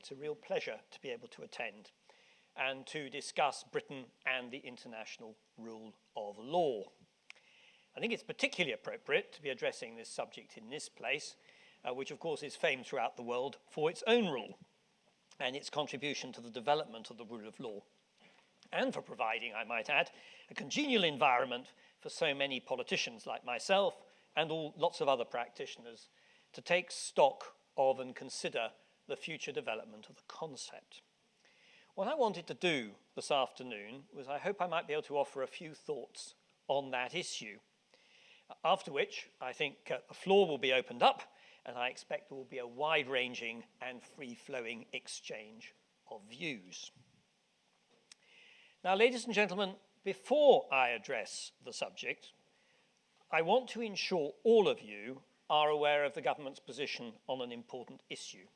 it's a real pleasure to be able to attend and to discuss Britain and the international rule of law. I think it's particularly appropriate to be addressing this subject in this place, which of course is famed throughout the world for its own rule and its contribution to the development of the rule of law, and for providing, I might add, a congenial environment for so many politicians like myself and lots of other practitioners to take stock of and consider the future development of the concept. What I wanted to do this afternoon was I hope I might be able to offer a few thoughts on that issue, after which I think the floor will be opened up, and I expect there will be a wide-ranging and free-flowing exchange of views. Now, ladies and gentlemen, before I address the subject, I want to ensure all of you are aware of the government's position on an important issue.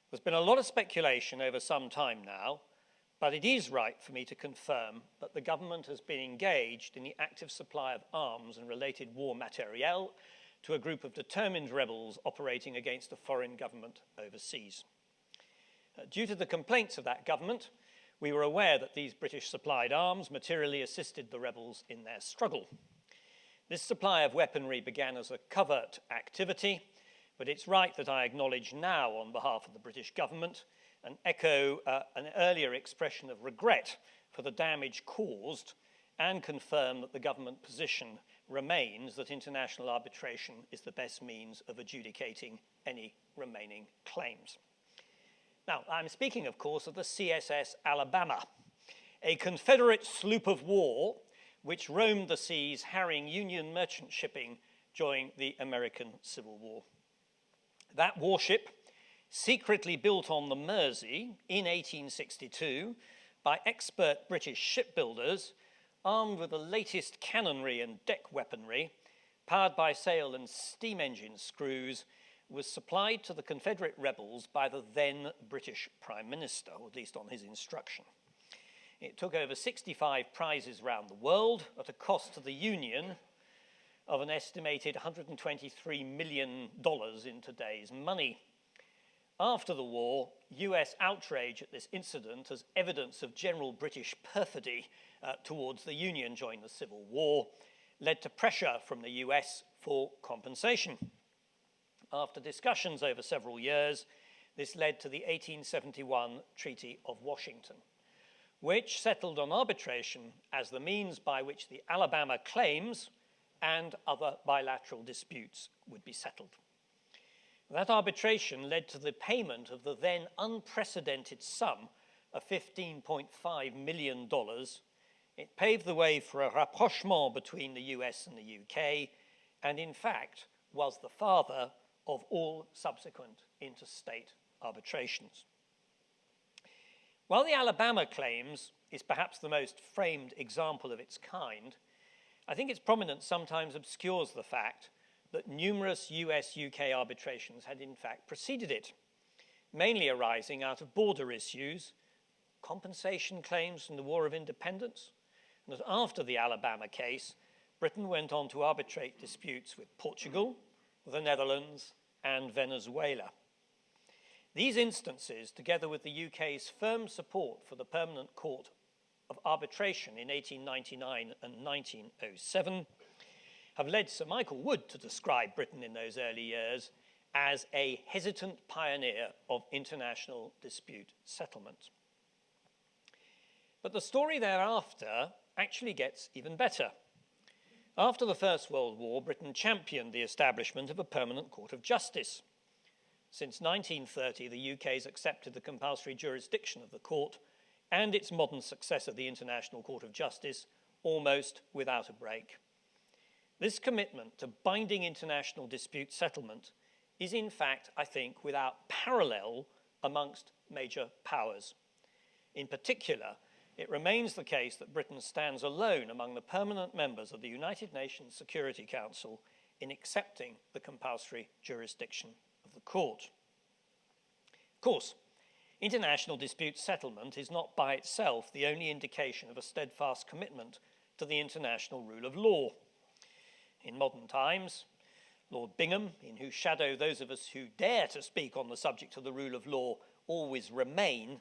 There's been a lot of speculation over some time now, but it is right for me to confirm that the government has been engaged in the active supply of arms and related war materiel to a group of determined rebels operating against a foreign government overseas. Due to the complaints of that government, we were aware that these British-supplied arms materially assisted the rebels in their struggle. This supply of weaponry began as a covert activity, but it's right that I acknowledge now on behalf of the British government and echo an earlier expression of regret for the damage caused and confirm that the government position remains that international arbitration is the best means of adjudicating any remaining claims. Now, I'm speaking, of course, of the CSS Alabama, a Confederate sloop of war which roamed the seas harrying Union merchant shipping during the American Civil War. That warship, secretly built on the Mersey in 1862 by expert British shipbuilders, armed with the latest cannonry and deck weaponry, powered by sail and steam engine screws, was supplied to the Confederate rebels by the then British Prime Minister, or at least on his instruction. It took over 65 prizes around the world at a cost to the Union of an estimated $123 million in today's money. After the war, US outrage at this incident as evidence of general British perfidy towards the Union during the Civil War led to pressure from the US for compensation. After discussions over several years, this led to the 1871 Treaty of Washington, which settled on arbitration as the means by which the Alabama claims and other bilateral disputes would be settled. That arbitration led to the payment of the then unprecedented sum of $15.5 million. It paved the way for a rapprochement between the US and the UK, and in fact was the father of all subsequent interstate arbitrations. While the Alabama claims is perhaps the most framed example of its kind, I think its prominence sometimes obscures the fact that numerous US-UK arbitrations had in fact preceded it, mainly arising out of border issues, compensation claims from the War of Independence, and that after the Alabama case, Britain went on to arbitrate disputes with Portugal, the Netherlands, and Venezuela. These instances, together with the UK's firm support for the Permanent Court of Arbitration in 1899 and 1907, have led Sir Michael Wood to describe Britain in those early years as a hesitant pioneer of international dispute settlement. But the story thereafter actually gets even better. After the First World War, Britain championed the establishment of a permanent court of justice. Since 1930, the UK has accepted the compulsory jurisdiction of the court and its modern successor, the International Court of Justice, almost without a break. This commitment to binding international dispute settlement is in fact, I think, without parallel amongst major powers. In particular, it remains the case that Britain stands alone among the permanent members of the United Nations Security Council in accepting the compulsory jurisdiction of the court. Of course, international dispute settlement is not by itself the only indication of a steadfast commitment to the international rule of law. In modern times, Lord Bingham, in whose shadow those of us who dare to speak on the subject of the rule of law always remain,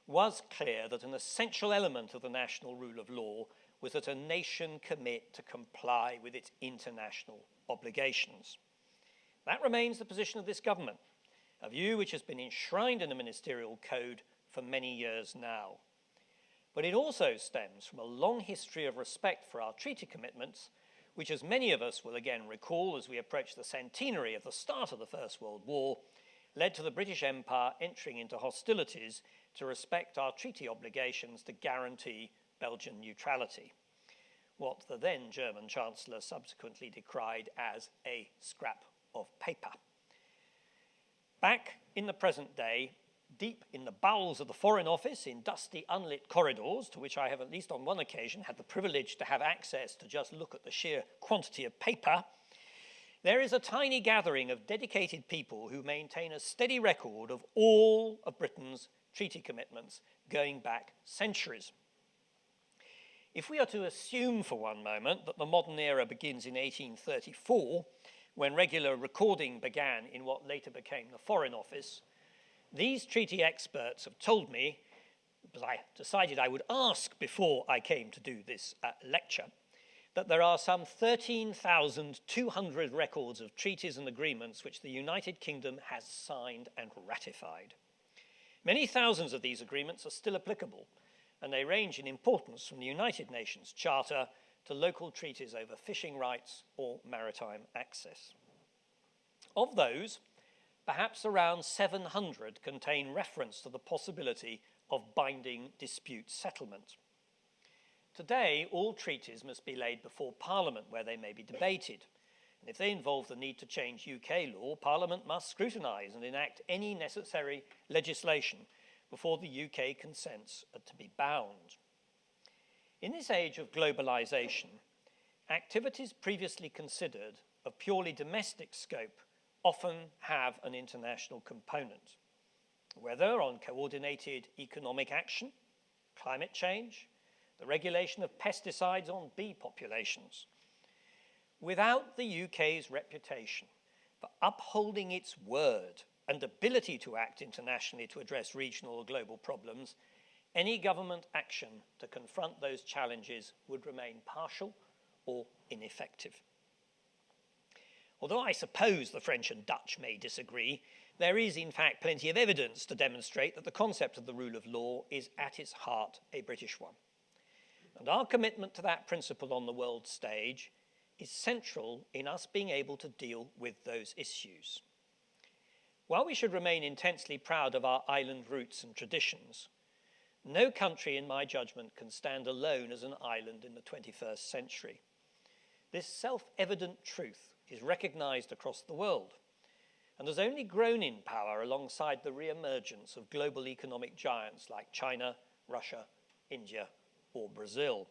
was clear that an essential element of the national rule of law was that a nation commit to comply with its international obligations. That remains the position of this government, a view which has been enshrined in the ministerial code for many years now. But it also stems from a long history of respect for our treaty commitments, which, as many of us will again recall as we approach the centenary of the start of the First World War, led to the British Empire entering into hostilities to respect our treaty obligations to guarantee Belgian neutrality, what the then German Chancellor subsequently decried as a scrap of paper. Back in the present day, deep in the bowels of the Foreign Office, in dusty, unlit corridors, to which I have at least on one occasion had the privilege to have access to just look at the sheer quantity of paper, there is a tiny gathering of dedicated people who maintain a steady record of all of Britain's treaty commitments going back centuries. If we are to assume for one moment that the modern era begins in 1834, when regular recording began in what later became the Foreign Office, these treaty experts have told me, because I decided I would ask before I came to do this lecture, that there are some 13,200 records of treaties and agreements which the United Kingdom has signed and ratified. Many thousands of these agreements are still applicable, and they range in importance from the United Nations Charter to local treaties over fishing rights or maritime access. Of those, perhaps around 700 contain reference to the possibility of binding dispute settlement. Today, all treaties must be laid before Parliament, where they may be debated. And if they involve the need to change UK law, Parliament must scrutinise and enact any necessary legislation before the UK consents to be bound. In this age of globalisation, activities previously considered of purely domestic scope often have an international component, whether on coordinated economic action, climate change, the regulation of pesticides on bee populations. Without the UK's reputation for upholding its word and ability to act internationally to address regional or global problems, any government action to confront those challenges would remain partial or ineffective. Although I suppose the French and Dutch may disagree, there is in fact plenty of evidence to demonstrate that the concept of the rule of law is at its heart a British one. And our commitment to that principle on the world stage is central in us being able to deal with those issues. While we should remain intensely proud of our island roots and traditions, no country, in my judgment, can stand alone as an island in the 21st century. This self-evident truth is recognised across the world and has only grown in power alongside the re-emergence of global economic giants like China, Russia, India, or Brazil.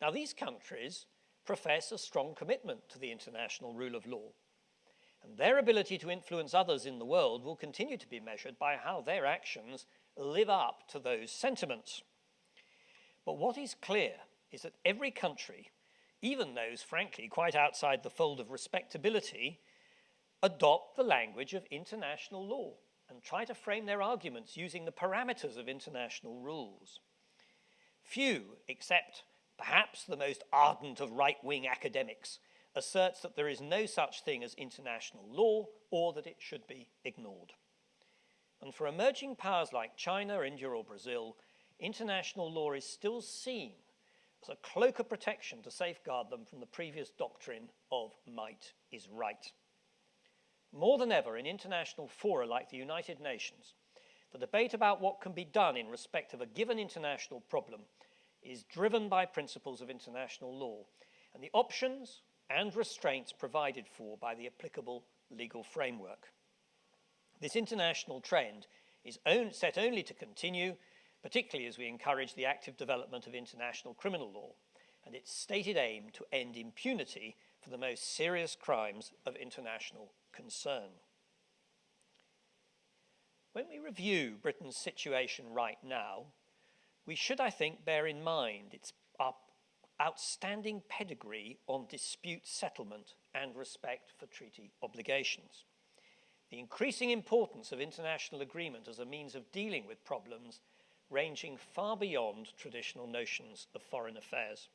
Now, these countries profess a strong commitment to the international rule of law, and their ability to influence others in the world will continue to be measured by how their actions live up to those sentiments. But what is clear is that every country, even those frankly quite outside the fold of respectability, adopt the language of international law and try to frame their arguments using the parameters of international rules. Few, except perhaps the most ardent of right-wing academics, asserts that there is no such thing as international law or that it should be ignored. And for emerging powers like China, India, or Brazil, international law is still seen as a cloak of protection to safeguard them from the previous doctrine of might is right. More than ever in international fora like the United Nations, the debate about what can be done in respect of a given international problem is driven by principles of international law and the options and restraints provided for by the applicable legal framework. This international trend is set only to continue, particularly as we encourage the active development of international criminal law and its stated aim to end impunity for the most serious crimes of international concern. When we review Britain's situation right now, we should, I think, bear in mind its outstanding pedigree on dispute settlement and respect for treaty obligations. the increasing importance of international agreement as a means of dealing with problems ranging far beyond traditional notions of foreign affairs.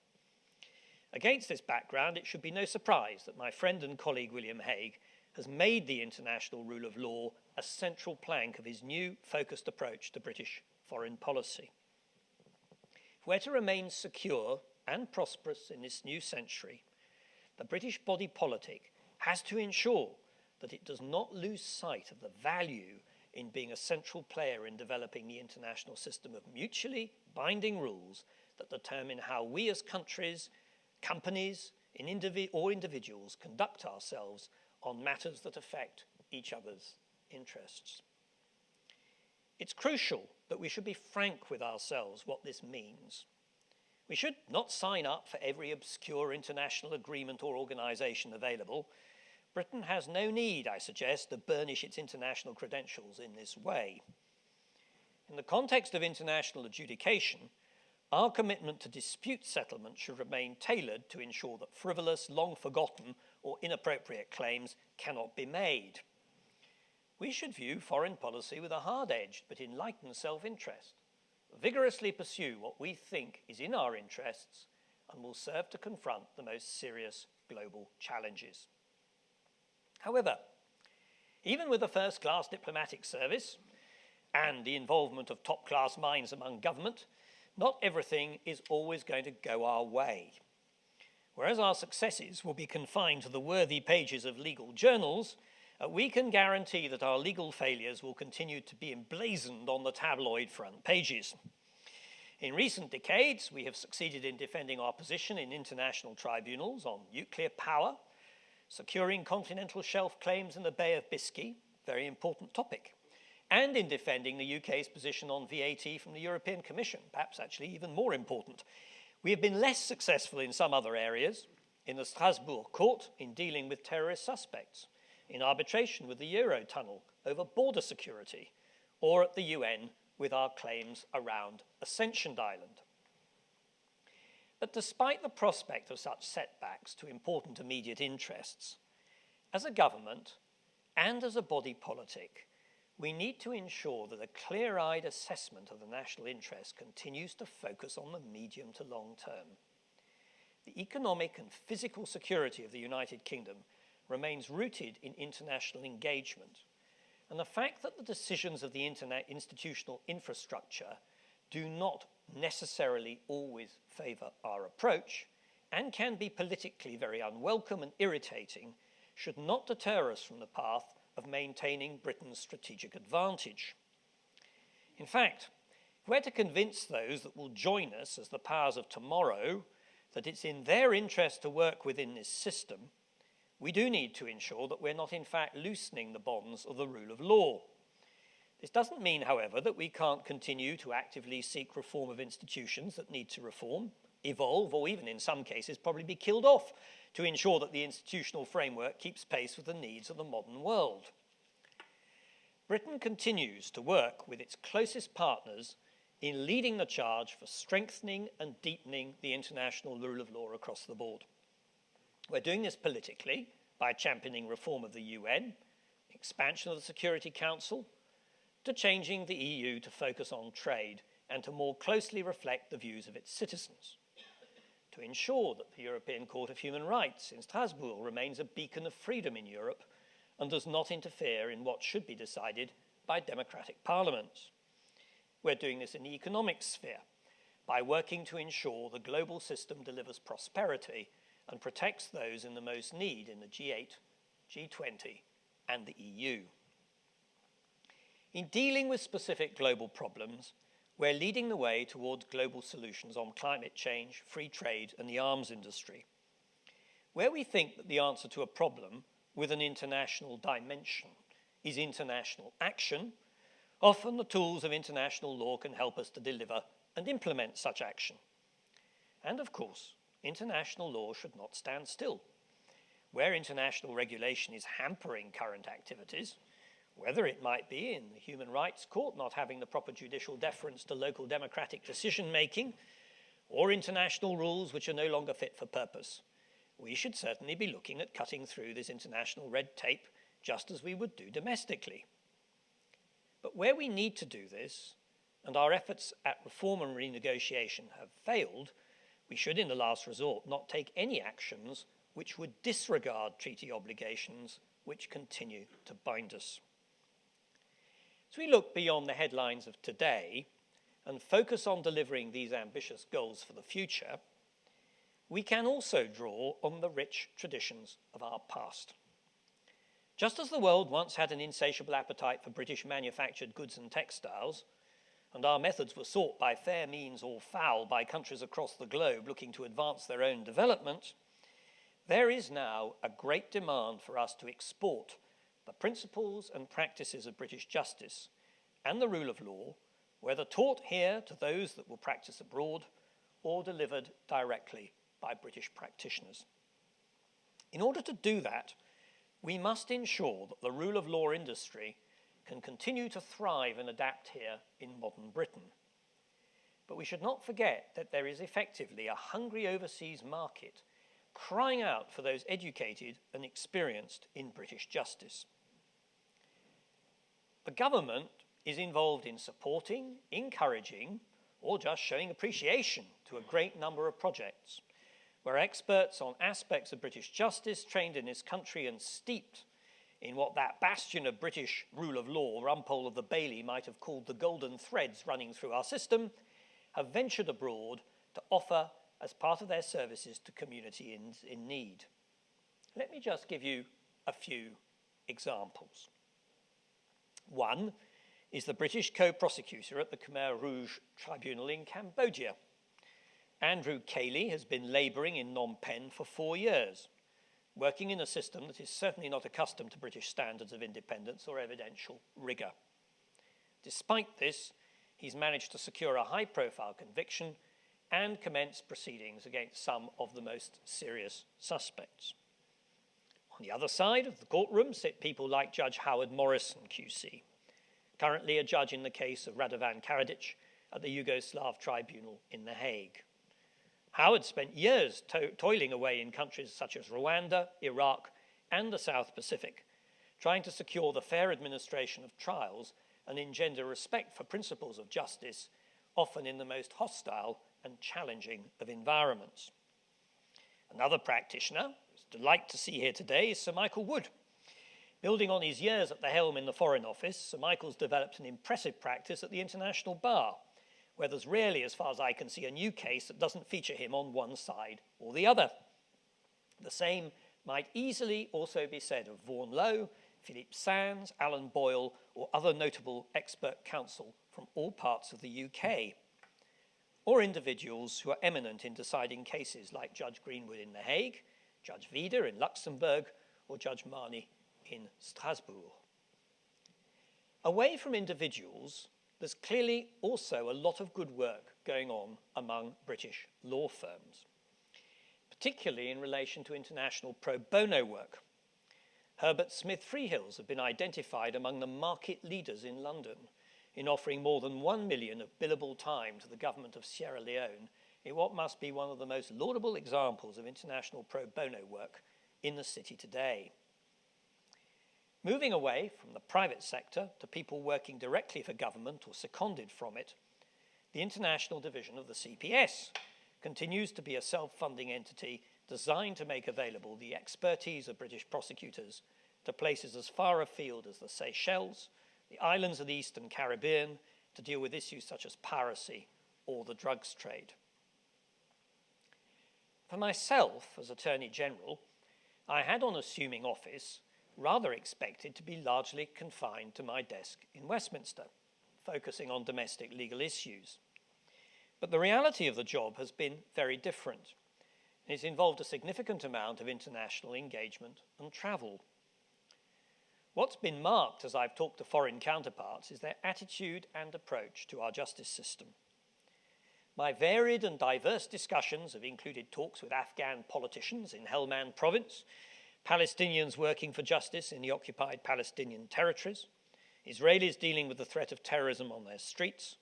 Against this background, it should be no surprise that my friend and colleague William Hague has made the international rule of law a central plank of his new focused approach to British foreign policy. If we're to remain secure and prosperous in this new century, the British body politic has to ensure that it does not lose sight of the value in being a central player in developing the international system of mutually binding rules that determine how we as countries, companies, or individuals conduct ourselves on matters that affect each other's interests. It's crucial that we should be frank with ourselves what this means. We should not sign up for every obscure international agreement or organisation available. Britain has no need, I suggest, to burnish its international credentials in this way. In the context of international adjudication, our commitment to dispute settlement should remain tailored to ensure that frivolous, long-forgotten, or inappropriate claims cannot be made. We should view foreign policy with a hard-edged but enlightened self-interest, vigorously pursue what we think is in our interests and will serve to confront the most serious global challenges. However, even with a first-class diplomatic service and the involvement of top-class minds among government, not everything is always going to go our way. Whereas our successes will be confined to the worthy pages of legal journals, we can guarantee that our legal failures will continue to be emblazoned on the tabloid front pages. In recent decades, we have succeeded in defending our position in international tribunals on nuclear power, securing continental shelf claims in the Bay of Biscay, very important topic, and in defending the UK's position on VAT from the European Commission, perhaps actually even more important. We have been less successful in some other areas, in the Strasbourg court in dealing with terrorist suspects, in arbitration with the Eurotunnel over border security, or at the UN with our claims around Ascension Island. But despite the prospect of such setbacks to important immediate interests, as a government and as a body politic, we need to ensure that a clear-eyed assessment of the national interest continues to focus on the medium to long term. The economic and physical security of the United Kingdom remains rooted in international engagement, and the fact that the decisions of the institutional infrastructure do not necessarily always favour our approach and can be politically very unwelcome and irritating should not deter us from the path of maintaining Britain's strategic advantage. In fact, if we're to convince those that will join us as the powers of tomorrow that it's in their interest to work within this system, we do need to ensure that we're not in fact loosening the bonds of the rule of law. This doesn't mean, however, that we can't continue to actively seek reform of institutions that need to reform, evolve, or even in some cases probably be killed off to ensure that the institutional framework keeps pace with the needs of the modern world. Britain continues to work with its closest partners in leading the charge for strengthening and deepening the international rule of law across the board. We're doing this politically by championing reform of the UN, expansion of the Security Council, to changing the EU to focus on trade and to more closely reflect the views of its citizens, to ensure that the European Court of Human Rights in Strasbourg remains a beacon of freedom in Europe and does not interfere in what should be decided by democratic parliaments. We're doing this in the economic sphere by working to ensure the global system delivers prosperity and protects those in the most need in the G8, G20, and the EU. In dealing with specific global problems, we're leading the way towards global solutions on climate change, free trade, and the arms industry. Where we think that the answer to a problem with an international dimension is international action, often the tools of international law can help us to deliver and implement such action. And of course, international law should not stand still. Where international regulation is hampering current activities, whether it might be in the Human Rights Court not having the proper judicial deference to local democratic decision-making, or international rules which are no longer fit for purpose, we should certainly be looking at cutting through this international red tape just as we would do domestically. But where we need to do this, and our efforts at reform and renegotiation have failed, we should, in the last resort, not take any actions which would disregard treaty obligations which continue to bind us. As we look beyond the headlines of today and focus on delivering these ambitious goals for the future, we can also draw on the rich traditions of our past. Just as the world once had an insatiable appetite for British manufactured goods and textiles, and our methods were sought by fair means or foul by countries across the globe looking to advance their own development, there is now a great demand for us to export the principles and practices of British justice and the rule of law, whether taught here to those that will practice abroad or delivered directly by British practitioners. In order to do that, we must ensure that the rule of law industry can continue to thrive and adapt here in modern Britain. But we should not forget that there is effectively a hungry overseas market crying out for those educated and experienced in British justice. The government is involved in supporting, encouraging, or just showing appreciation to a great number of projects, where experts on aspects of British justice trained in this country and steeped in what that bastion of British rule of law, Rumpole of the Bailey, might have called the golden threads running through our system, have ventured abroad to offer as part of their services to community in need. Let me just give you a few examples. One is the British co-prosecutor at the Khmer Rouge Tribunal in Cambodia. Andrew Cayley has been labouring in Phnom Penh for 4 years, working in a system that is certainly not accustomed to British standards of independence or evidential rigour. Despite this, he's managed to secure a high-profile conviction and commence proceedings against some of the most serious suspects. On the other side of the courtroom sit people like Judge Howard Morrison QC, currently a judge in the case of Radovan Karadzic at the Yugoslav Tribunal in The Hague. Howard spent years toiling away in countries such as Rwanda, Iraq, and the South Pacific, trying to secure the fair administration of trials and engender respect for principles of justice, often in the most hostile and challenging of environments. Another practitioner who's a delight to see here today is Sir Michael Wood. Building on his years at the helm in the Foreign Office, Sir Michael's developed an impressive practice at the International Bar, where there's rarely, as far as I can see, a new case that doesn't feature him on one side or the other. The same might easily also be said of Vaughan Lowe, Philip Sands, Alan Boyle, or other notable expert counsel from all parts of the UK, or individuals who are eminent in deciding cases like Judge Greenwood in The Hague, Judge Vida in Luxembourg, or Judge Marnie in Strasbourg. Away from individuals, there's clearly also a lot of good work going on among British law firms, particularly in relation to international pro bono work. Herbert Smith Freehills have been identified among the market leaders in London in offering more than 1 million of billable time to the government of Sierra Leone in what must be one of the most laudable examples of international pro bono work in the city today. Moving away from the private sector to people working directly for government or seconded from it, the international division of the CPS continues to be a self-funding entity designed to make available the expertise of British prosecutors to places as far afield as the Seychelles, the islands of the Eastern Caribbean, to deal with issues such as piracy or the drugs trade. For myself, as Attorney General, I had, on assuming office, rather expected to be largely confined to my desk in Westminster, focusing on domestic legal issues. But the reality of the job has been very different. It's involved a significant amount of international engagement and travel. What's been marked as I've talked to foreign counterparts is their attitude and approach to our justice system. My varied and diverse discussions have included talks with Afghan politicians in Helmand province, Palestinians working for justice in the occupied Palestinian territories, Israelis dealing with the threat of terrorism on their streets,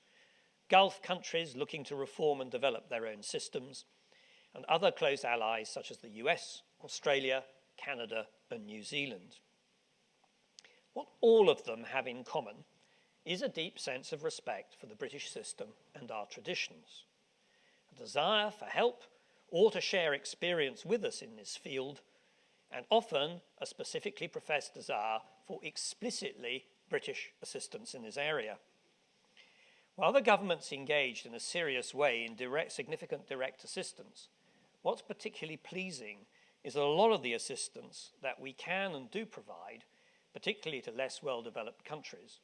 Gulf countries looking to reform and develop their own systems, and other close allies such as the US, Australia, Canada, and New Zealand. What all of them have in common is a deep sense of respect for the British system and our traditions, a desire for help or to share experience with us in this field, and often a specifically professed desire for explicitly British assistance in this area. While the government's engaged in a serious way in significant direct assistance, what's particularly pleasing is that a lot of the assistance that we can and do provide, particularly to less well-developed countries,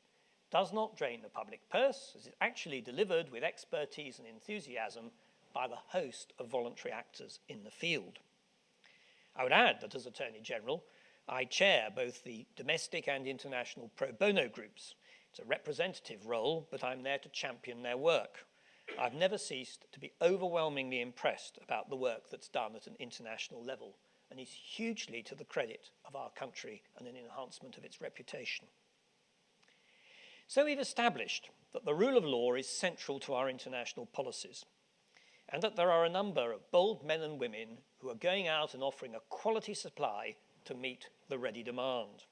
does not drain the public purse, as it's actually delivered with expertise and enthusiasm by the host of voluntary actors in the field. I would add that as Attorney General, I chair both the domestic and international pro bono groups. It's a representative role, but I'm there to champion their work. I've never ceased to be overwhelmingly impressed about the work that's done at an international level, and is hugely to the credit of our country and an enhancement of its reputation. So we've established that the rule of law is central to our international policies, and that there are a number of bold men and women who are going out and offering a quality supply to meet the ready demand.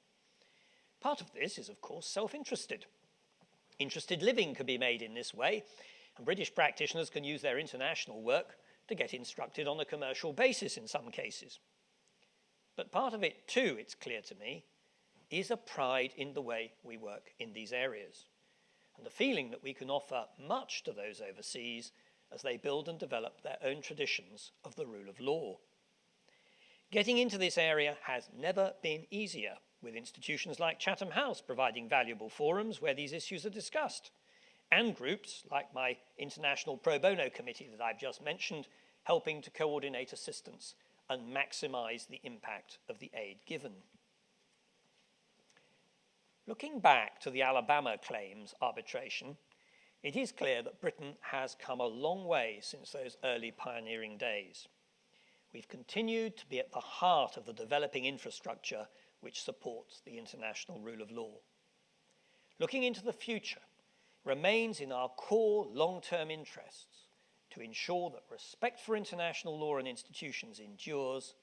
Part of this is, of course, self-interested. Interested living can be made in this way, and British practitioners can use their international work to get instructed on a commercial basis in some cases. But part of it too, it's clear to me, is a pride in the way we work in these areas, and the feeling that we can offer much to those overseas as they build and develop their own traditions of the rule of law. Getting into this area has never been easier, with institutions like Chatham House providing valuable forums where these issues are discussed, and groups like my International Pro Bono Committee that I've just mentioned, helping to coordinate assistance and maximise the impact of the aid given. Looking back to the Alabama claims arbitration, it is clear that Britain has come a long way since those early pioneering days. We've continued to be at the heart of the developing infrastructure which supports the international rule of law. Looking into the future remains in our core long-term interests to ensure that respect for international law and institutions endures,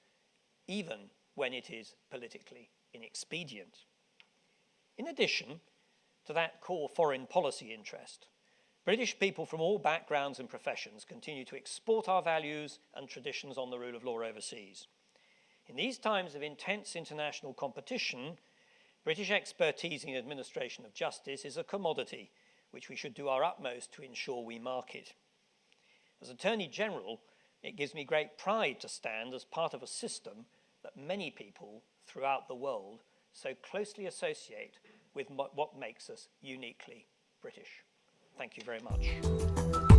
even when it is politically inexpedient. In addition to that core foreign policy interest, British people from all backgrounds and professions continue to export our values and traditions on the rule of law overseas. In these times of intense international competition, British expertise in the administration of justice is a commodity which we should do our utmost to ensure we market. As Attorney General, it gives me great pride to stand as part of a system that many people throughout the world so closely associate with what makes us uniquely British. Thank you very much.